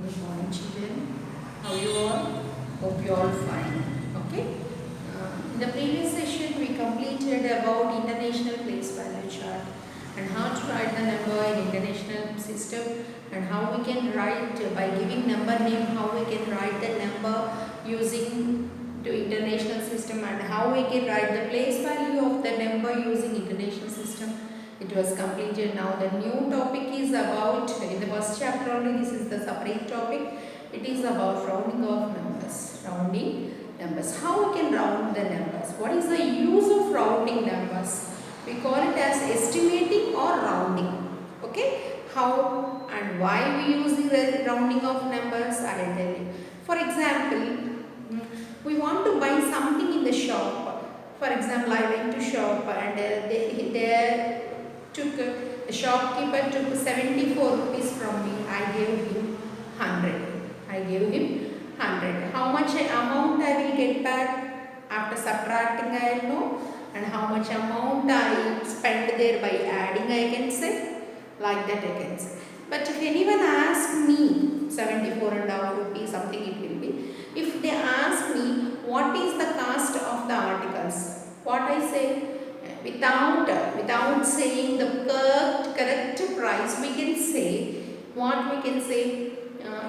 Good morning, children. How you all? Hope you all fine. Okay. In the previous session, we completed about international place value chart and how to write the number in international system and how we can write by giving number name, how we can write the number using to international system and how we can write the place value of the number using international system. It was completed. Now the new topic is about, in the first chapter only, this is the separate topic. It is about rounding of numbers. Rounding numbers. How we can round the numbers? What is the use of rounding numbers? We call it as estimating or rounding. Okay? How and why we use the rounding of numbers? I will tell you. For example, we want to buy something in the shop. For example, I went to shop and the shopkeeper took 74 rupees from me. I gave him 100. I gave him 100. How much amount I will get back after subtracting I will know, and how much amount I spent there by adding I can say, like that I can say. But if anyone asks me 74 and a half rupees something it will be. If they ask me what is the cost of the articles, what I say, without saying the correct price, we can say what we can say.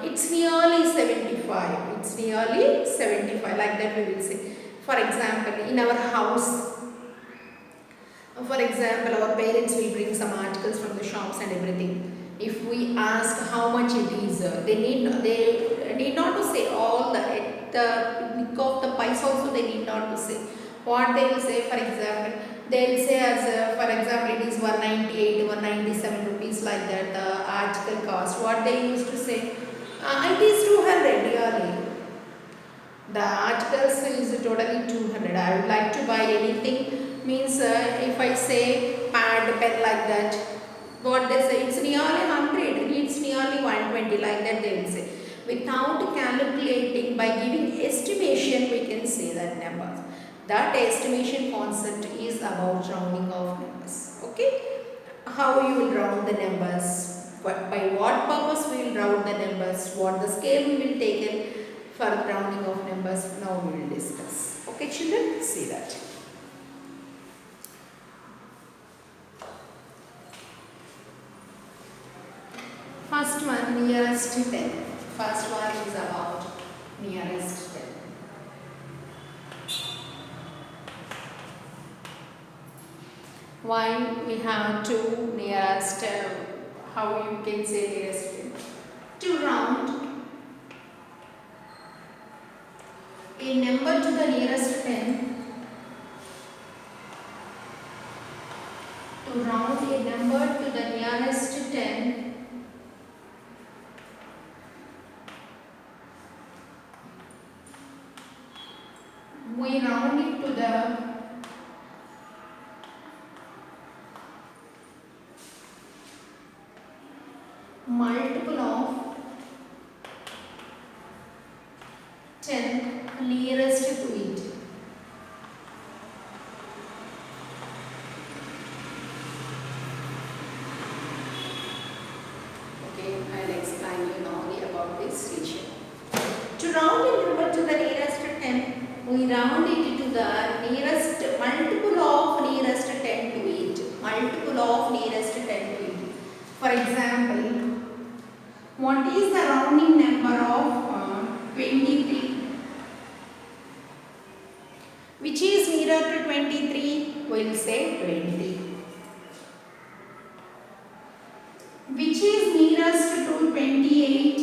It's nearly 75. It's nearly 75. Like that we will say. For example, in our house, for example, our parents will bring some articles from the shops and everything. If we ask how much it is, they need not to say all the nick of the price also they need not to say. What they will say, for example, they will say as for example it is 198, 197 rupees like that the article cost. What they used to say, it is 200 yearly. The articles is totally 200. I would like to buy anything means if I say pad, pen like that, what they say it's nearly 100, it's nearly 120 like that they will say. Without calculating, by giving estimation we can say that numbers. That estimation concept is about rounding of numbers. Okay, how you will round the numbers, by what purpose we will round the numbers, what the scale we will take in for rounding of numbers, now we will discuss. Okay children, see that. First one, nearest 10. First one is about nearest 10. Why we have two nearest, how you can say nearest 10? To round a number to the nearest 10, to round a number to the nearest 10, we round it to the multiple of 10 nearest to it. Okay, I will explain you now about this region. To round a number to the nearest 10, we round it to the nearest multiple of nearest 10 to it. Multiple of nearest 10 to it. For example, what is the rounding number of 23? Which is nearer to 23? We will say 20. Which is nearest to 28?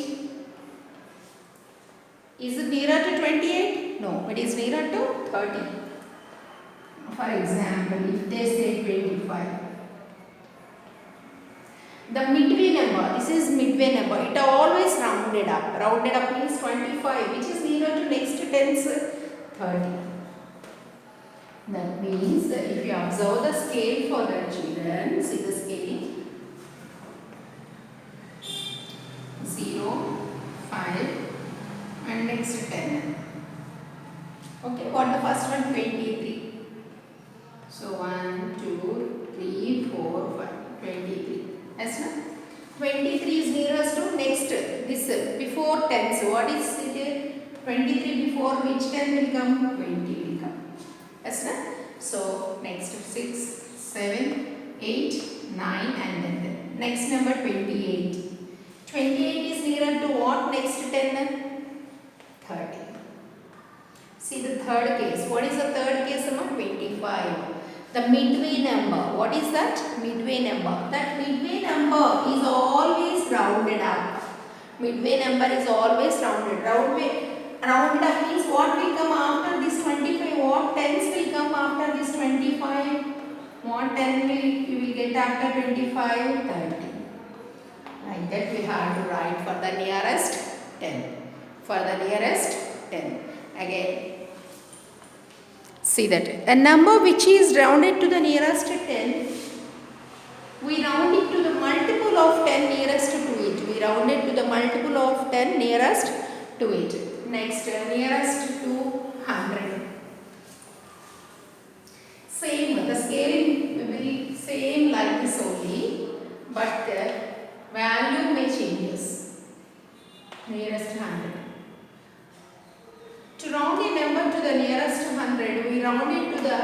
Is it nearer to 28? No, it is nearer to 30. For example, if they say 25. The midway number, this is midway number, it always rounded up. Rounded up means 25, which is nearer to next tens, 30. That means if you observe the scale for the children, see the scale, 0, 5 and next 10. Okay, what the first one? 23. So 1, 2, 3, 4, 5, 23. Yes, no? 23 is nearest to next. This before tens. What is it? 23 before which 10 will come? 20 will come. Yes, na? So next 6, 7, 8, 9 and then 10. Next number 28. 28 is nearer to what next 10? 30. See the third case. What is the third case? 25. The midway number. What is that? Midway number. That midway number is always rounded up. Midway number is always rounded. Rounded up means what will come after this 25? What tens will come after this 25? What 10 you will get after 25? 30. Like that we have to write for the nearest 10. For the nearest 10. Again. See that a number which is rounded to the nearest 10, we round it to the multiple of 10 nearest to it. We round it to the multiple of 10 nearest to it. Next, nearest to 100. Same, the scaling will be same like this only, but the value may changes. Nearest 100. To round a number to the nearest 100, we round it to the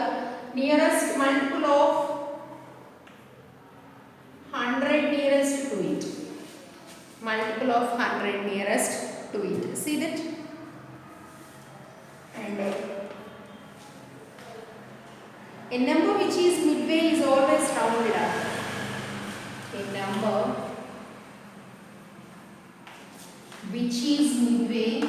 nearest multiple of 100 nearest to it. Multiple of 100 nearest to it. See that? And a number which is midway is always rounded up. A number which is midway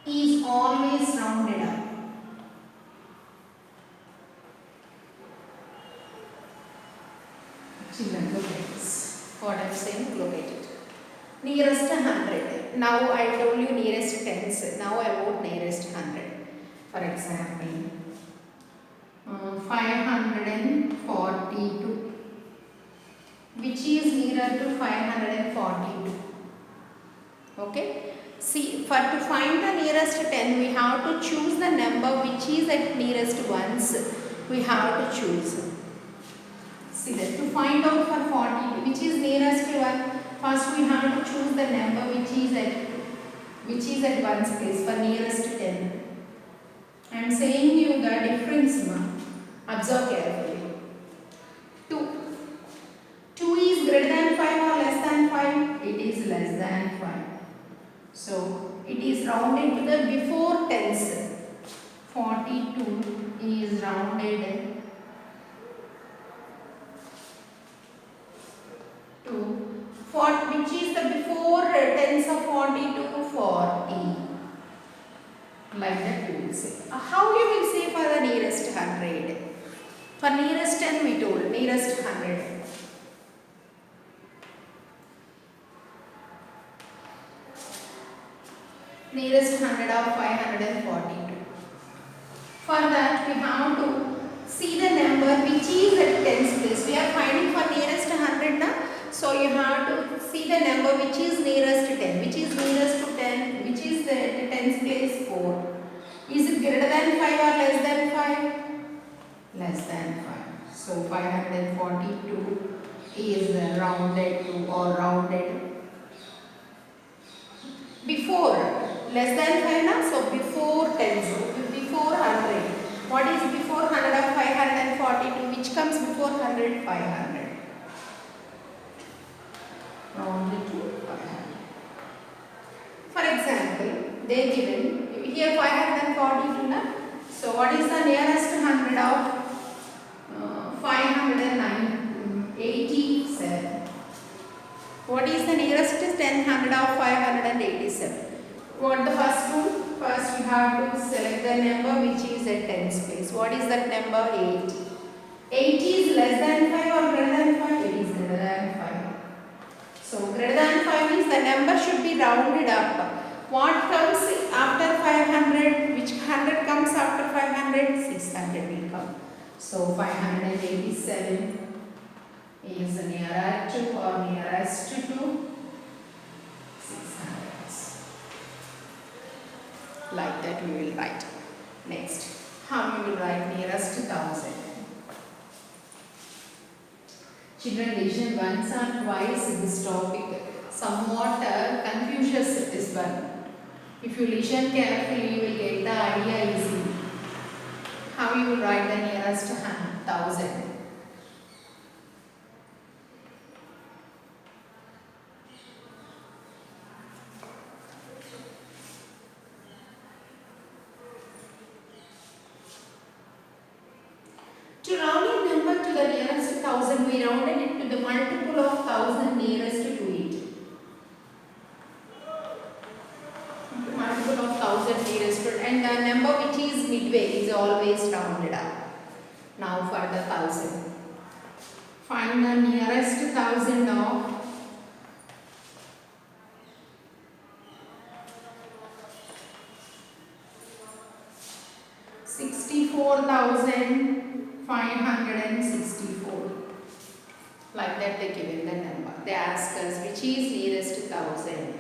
is always rounded up. Children, look at this. What I am saying, look at it. Nearest 100. Now I told you nearest tens. Now I wrote nearest 100. For example, 542. Which is nearer to 542? Okay. See, to find the nearest 10, we have to choose the number which is at nearest ones. We have to choose. See that to find out for 40, which is nearest one, first we have to choose the number which is at ones place for nearest 10. I am saying you the difference. Observe carefully. 2. 2 is greater than 5 or less than 5? It is less than 5. So it is rounded to the before tens. 42 is rounded to which is the before tens of 42? 40. Like that you will say. How you will say for the nearest 100? For nearest 10 we told, nearest 100. Nearest 100 of 542. For that we have to see the number which is at tens place. We are finding for nearest 100 now. So you have to see the number which is nearest to 10. Which is nearest to 10? Which is the tens place? 4. Is it greater than 5 or less than 5? Less than 5. So 542 is rounded to or rounded before. Less than 5 now, so before 10, so before 100. What is before 100 of 542? Which comes before 100? 500. Rounded to 500. For example, they given here 542 now. So what is the nearest 100 of 587? What is the nearest 100 of 587? What the first rule? First you have to select the number which is at tens place. What is that number? 8. 8 is less than 5 or greater than 5? It is greater than 5. So greater than 5 means the number should be rounded up. What comes after 500? Which 100 comes after 500? 600 will come. So 587 is nearer to or nearest to 600. Like that we will write. Next, how we will write nearest to 1000? Children, listen once or twice this topic. Somewhat confuses this one. If you listen carefully, you will get the idea easily. How you will write the nearest 1000? To round a number to the nearest 1000, we rounded it to the multiple of 1000 nearest to it. Multiple of 1000 nearest to it, and the number which is midway is always rounded up. Now for the 1000. Find the nearest 1000 of 64,564. Like that they given the number. They ask us which is nearest 1000.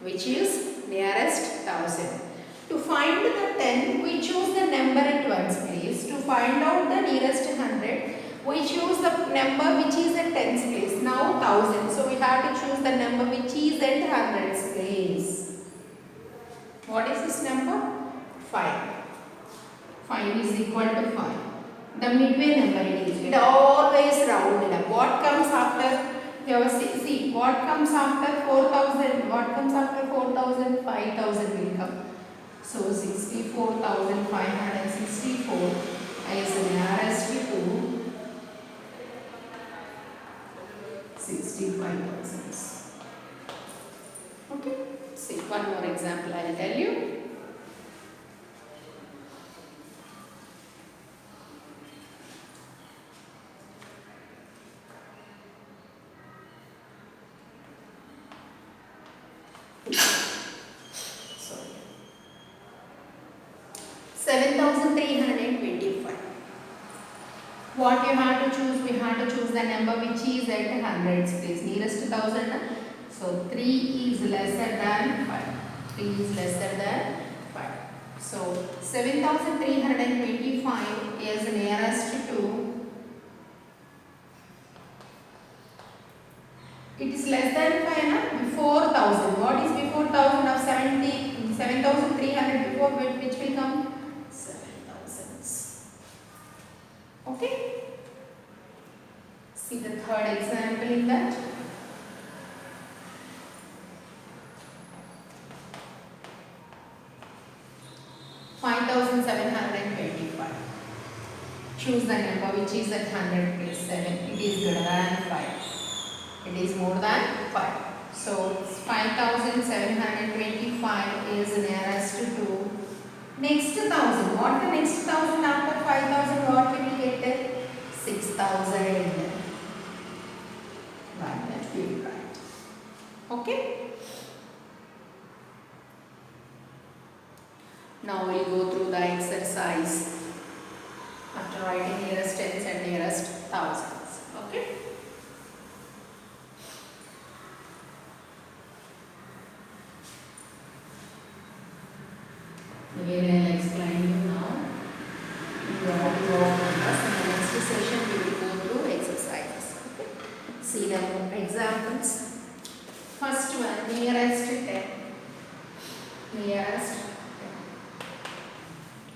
Which is nearest 1000. To find the 10, we choose the number at ones place. To find out the nearest 100, we choose the number which is at tens place. Now 1000. So we have to choose the number which is at hundreds place. What is this number? 5. 5 is equal to 5. The midway number it is. It always rounded up. What comes after? See, what comes after 4000? What comes after 4000? 5000 will come. So 64,564 is nearest to 65,000. Okay. See, one more example I will tell you. Sorry. 7,325. What you have to choose? We have to choose the number which is at hundreds place. Nearest to 1000. So 3 is lesser than 5. 3 is lesser than 5. So 7,325 is nearest to. It is less than 5, na? Before 1000. What is before 1000 of 7,300 before which will come? 7,000. Okay. See the third example in that. $5,725. Choose the number which is at 100 plus 7. It is greater than 5. It is more than 5. So 5,725 is nearest to next 1000. What the next 1000 after 5,000? What we will get? 6,000. Right, that we will write. Okay. Now we will go through the exercise after writing nearest tens and nearest thousands. Okay. Again, I will explain you now. You have to go on us. In the next session, we will go through exercises. Okay. See the examples. First one, nearest 10. Nearest 10.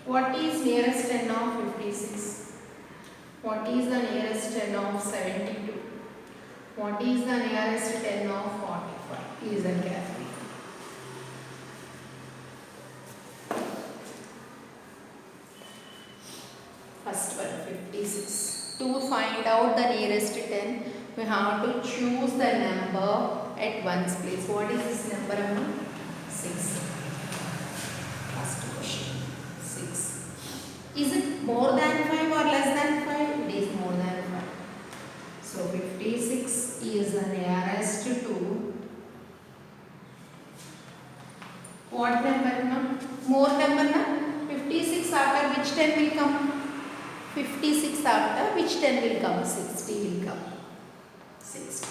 What is nearest 10 of 56? What is the nearest 10 of 72? What is the nearest 10 of 45? Listen carefully. First one, 56. To find out the nearest 10, we have to choose the number at ones place. What is this number? 6. First question. 6. Is it more than 5 or less than 5? It is more than 5. So 56 is the nearest to what number? More number? 56 after which 10 will come? 56 after which 10 will come? 60 will come. 60.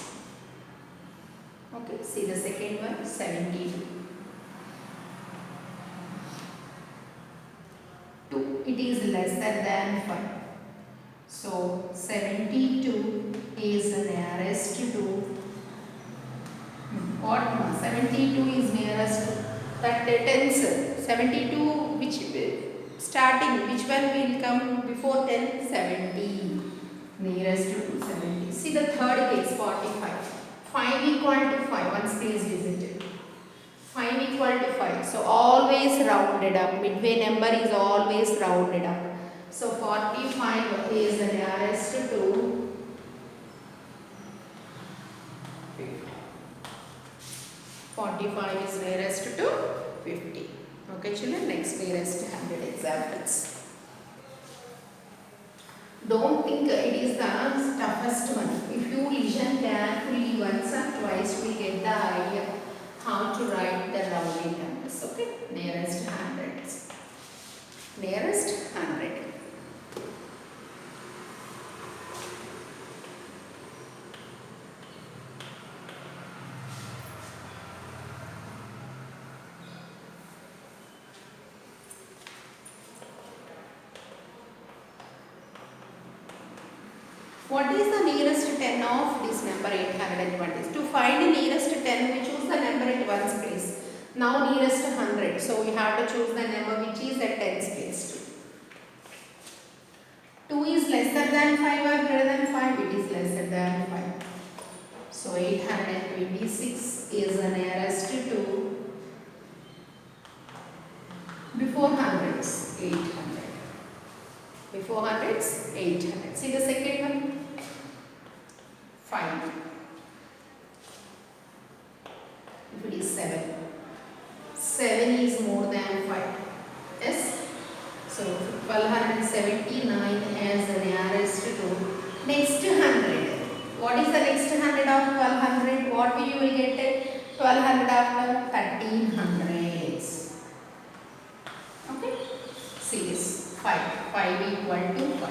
Okay, see the second one, 72. 2, it is lesser than 5. So 72 is the 72 is nearest to that tens. 72 which starting, which one will come before 10? 70. Nearest to 270. See the third case, 45. 5 equal to 5. Once please visit it. 5 equal to 5. So always rounded up. Midway number is always rounded up. So 45 is the nearest to 50. 45 is nearest to 50. Okay children, next nearest 100 examples. Don't think it is the toughest one. If you listen carefully once or twice, we get the idea how to write the rounding numbers. Okay, nearest hundreds. Nearest 100. What is the nearest 10 of this number 820? To find the nearest 10, we choose the number at ones place. Now nearest 100. So we have to choose the number which is at tens place. 2 is lesser than 5 or greater than 5? It is lesser than 5. So 826 is the nearest to before hundreds, 800. Before hundreds, 800. See the second one? 5. If it is 7. 7 is more than 5. Yes? So 1279 as the nearest to next 100. What is the next 100 of 1200? What you will get? 1200 after 1300. Okay? See this. 5 equal to 5.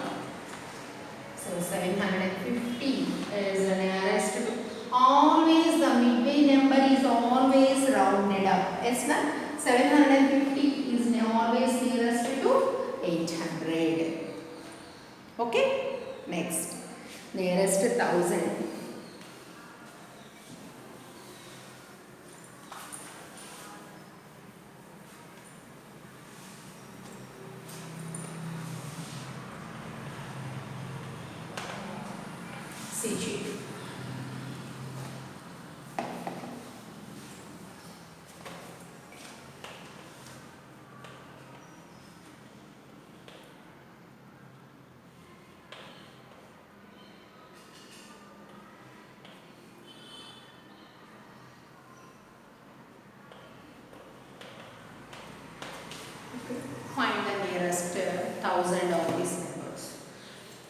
So 750 is the nearest to. Always the midway number is always rounded up. Yes, na? 750 is always nearest to 800. Okay? Next. Nearest 1000. CG. Find the nearest 1000 of these numbers.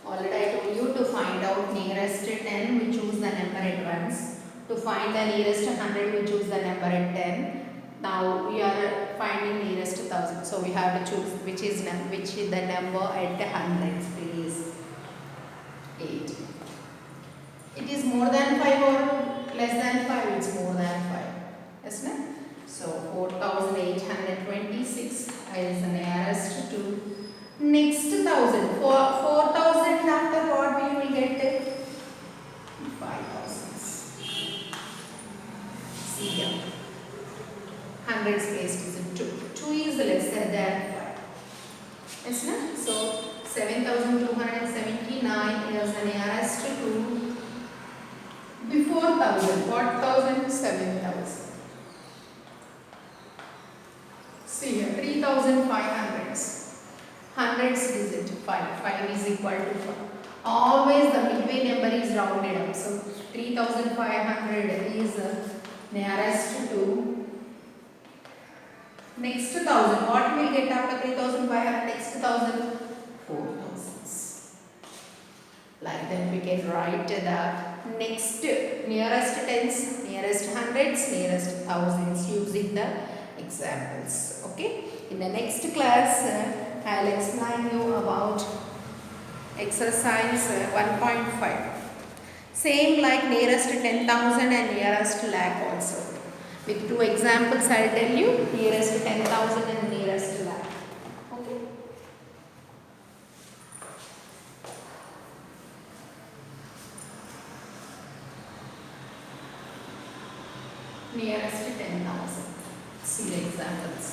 Already I told you to find out nearest 10, we choose the number at once. To find the nearest 100, we choose the number at 10. Now we are finding nearest 1000. So we have to choose which is the number at the hundreds, please. 8. It is more than 5 or less than 5? It's more than 5. Yes, no? So 4826 is the nearest to next 1000. 4000 after what we will get? 5000. See here. Hundreds placed is 2. 2 is lesser than 5. Yes, no? So 7279 is the nearest to before 1000. What 1000? 7000. See here, 3500. Hundreds digit 5. 5 is equal to 5. Always the midway number is rounded up. So 3500 is nearest to next 1000. What will get after 3500? Next 1000? 4000. Like that we can write the next nearest tens, nearest hundreds, nearest thousands using the examples. Okay, in the next class I'll explain you about exercise 1.5. Same like nearest 10,000 and nearest lakh also. With 2 examples I'll tell you nearest 10,000 and nearest lakh. Okay. nearest to 10,000. See the examples.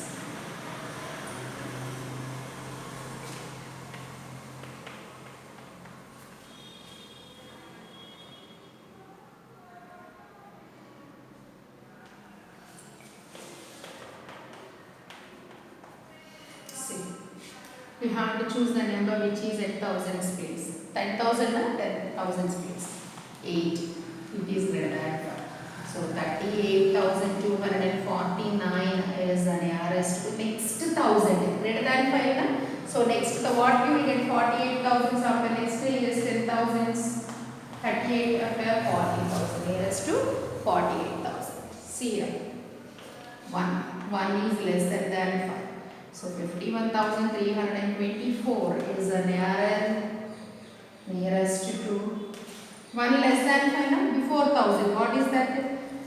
See, we have to choose the number which is at thousands place. 10,000 or 10,000 place. 8. It is greater than 5. So 38,249 is the nearest to next 1000. Greater than 5. Na? So next the what you will get 48,000 after next is 10,000. 38 after 40,000. Nearest to 48,000. See here. 1 is less than 5. So 51,324 is the nearest to 1 less than 5 now before 1000. What is that?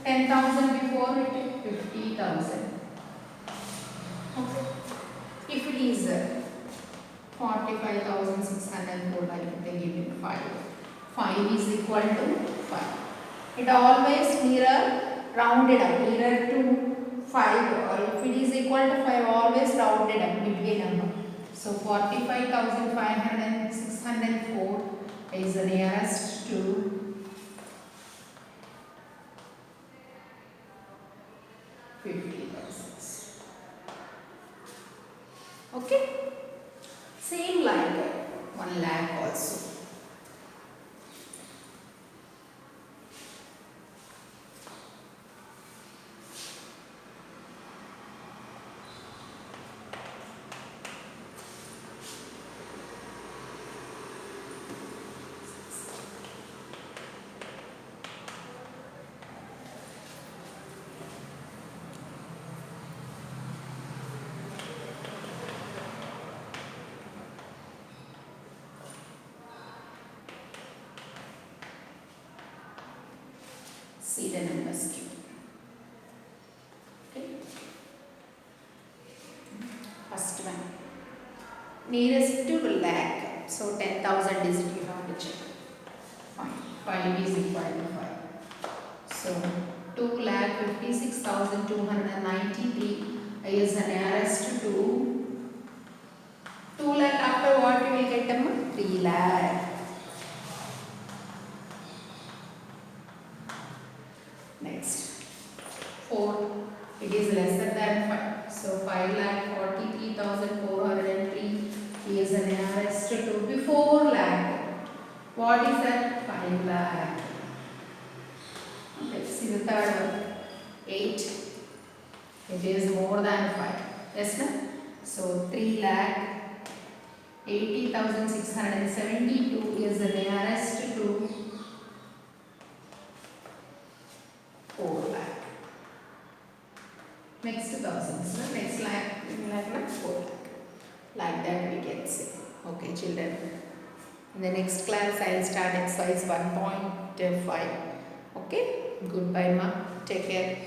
10,000 before it 50,000. Okay. If it is 45,604, like they give it 5. 5 is equal to 5. It always mirror rounded up, mirror to 5, or if it is equal to 5, always rounded up between number. So 45,604 is the nearest to 50,000. Okay. Same like 1 lakh also. See the numbers given. Okay. First one. Nearest to lakh. So 10,000 digit you have to check. Fine. 5 is equal to 5. So 2,56,293 is the nearest to 2 lakh. After what you will get them? 3 lakh. Next, 4, it is lesser than 5. So 5,43,403 is the nearest to before lakh. What is that? 5 lakh. Let's see the third one. 8. It is more than 5. Yes, no? So 3,80,672 is the nearest to 4 lakh. Next 1000. So next lakh 4 lakh. Like that we can say. Okay, children. In the next class I will start exercise 1.5. Okay. Goodbye, ma. Take care.